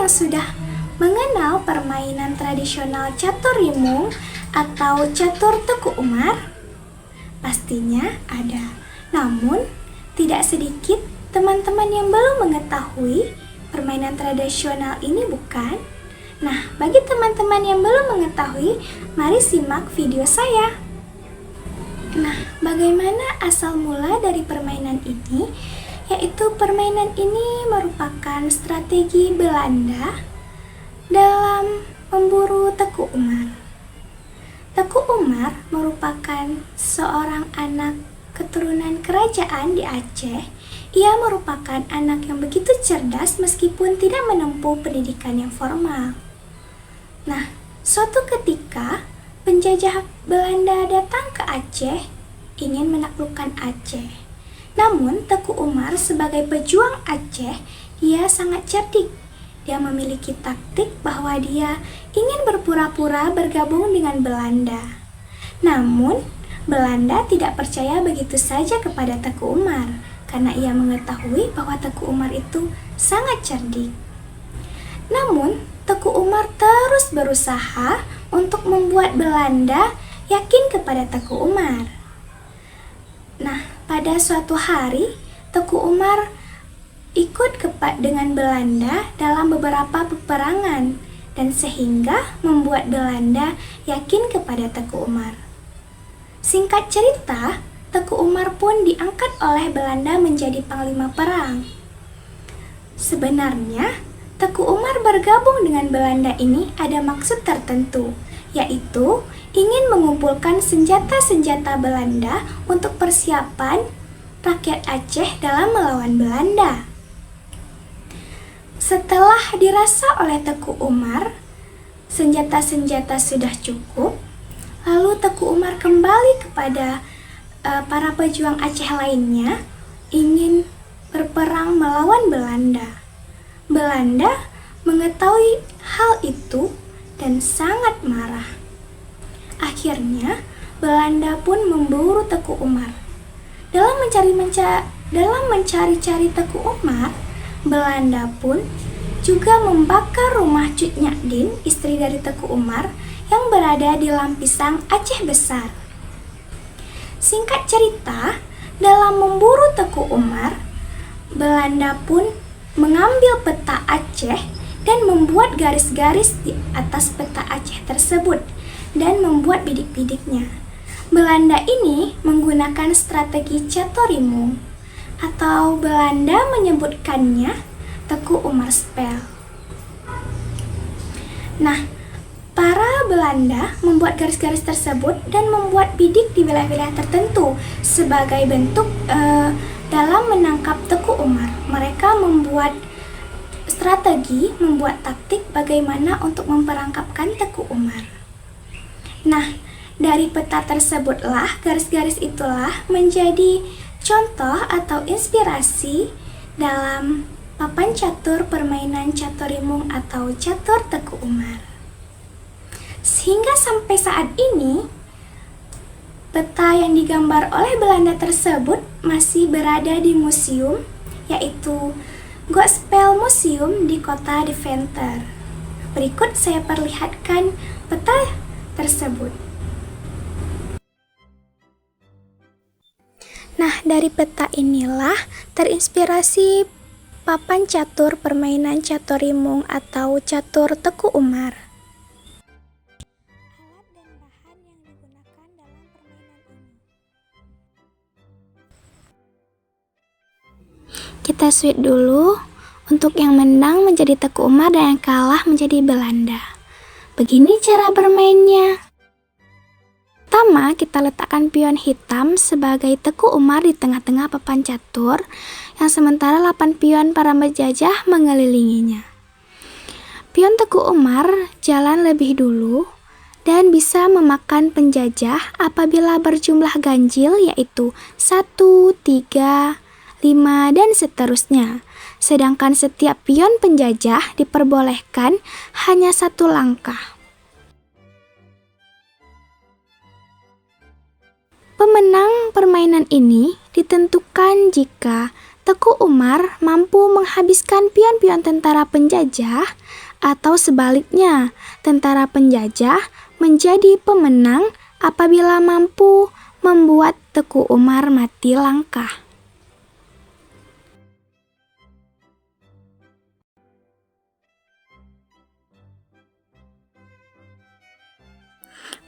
yang sudah mengenal permainan tradisional catur rimung atau catur Teku Umar? Pastinya ada. Namun, tidak sedikit teman-teman yang belum mengetahui permainan tradisional ini, bukan? Nah, bagi teman-teman yang belum mengetahui, mari simak video saya. Nah, bagaimana asal mula dari permainan ini? Yaitu permainan ini merupakan strategi Belanda dalam memburu Teku Umar. Teku Umar merupakan seorang anak keturunan kerajaan di Aceh. Ia merupakan anak yang begitu cerdas meskipun tidak menempuh pendidikan yang formal. Nah, suatu ketika penjajah Belanda datang ke Aceh, ingin menaklukkan Aceh. Namun, Teku Umar sebagai pejuang Aceh, ia sangat cerdik. Dia memiliki taktik bahwa dia ingin berpura-pura bergabung dengan Belanda. Namun, Belanda tidak percaya begitu saja kepada Teku Umar, karena ia mengetahui bahwa Teku Umar itu sangat cerdik. Namun, Teku Umar terus berusaha untuk membuat Belanda yakin kepada Teku Umar. Nah, pada suatu hari, Teku Umar ikut dengan Belanda dalam beberapa peperangan dan sehingga membuat Belanda yakin kepada Teku Umar. Singkat cerita, Teku Umar pun diangkat oleh Belanda menjadi panglima perang. Sebenarnya, Teku Umar bergabung dengan Belanda ini ada maksud tertentu, yaitu ingin mengumpulkan senjata-senjata Belanda untuk persiapan rakyat Aceh dalam melawan Belanda. Setelah dirasa oleh Teku Umar, senjata-senjata sudah cukup, lalu Teku Umar kembali kepada para pejuang Aceh lainnya, ingin berperang melawan Belanda. Belanda mengetahui hal itu dan sangat marah. Akhirnya, Belanda pun memburu Teku Umar. Dalam mencari-cari Teku Umar, Belanda pun juga membakar rumah Cut Nyadin, istri dari Teku Umar, yang berada di Lampisang, Aceh Besar. Singkat cerita, dalam memburu Teku Umar, Belanda pun mengambil peta Aceh dan membuat garis-garis di atas peta Aceh tersebut dan membuat bidik-bidiknya. Belanda ini menggunakan strategi catur rimung, atau Belanda menyebutkannya Teku Umar Spell. Nah, para Belanda membuat garis-garis tersebut dan membuat bidik di wilayah-wilayah tertentu sebagai bentuk dalam menangkap Teku Umar. Mereka membuat strategi, membuat taktik bagaimana untuk memperangkapkan Teku Umar. Nah, dari peta tersebutlah, garis-garis itulah menjadi contoh atau inspirasi dalam papan catur permainan catur rimung atau catur Teku Umar. Sehingga sampai saat ini, peta yang digambar oleh Belanda tersebut masih berada di museum, yaitu Godspell Museum di kota Deventer. Berikut saya perlihatkan peta tersebut. Nah, dari peta inilah terinspirasi papan catur permainan catur rimung atau catur Teku Umar. Kita switch dulu. Untuk yang menang menjadi Teku Umar dan yang kalah menjadi Belanda. Begini cara bermainnya. Pertama, kita letakkan pion hitam sebagai Teku Umar di tengah-tengah papan catur, yang sementara 8 pion para penjajah mengelilinginya. Pion Teku Umar jalan lebih dulu dan bisa memakan penjajah apabila berjumlah ganjil, yaitu 1, 3, 5, dan seterusnya. Sedangkan setiap pion penjajah diperbolehkan hanya 1 langkah. Pemenang permainan ini ditentukan jika Teku Umar mampu menghabiskan pion-pion tentara penjajah, atau sebaliknya, tentara penjajah menjadi pemenang apabila mampu membuat Teku Umar mati langkah.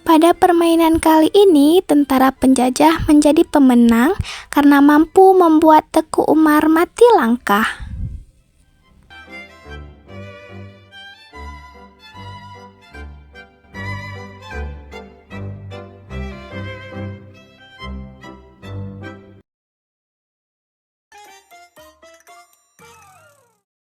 Pada permainan kali ini, tentara penjajah menjadi pemenang karena mampu membuat Teku Umar mati langkah.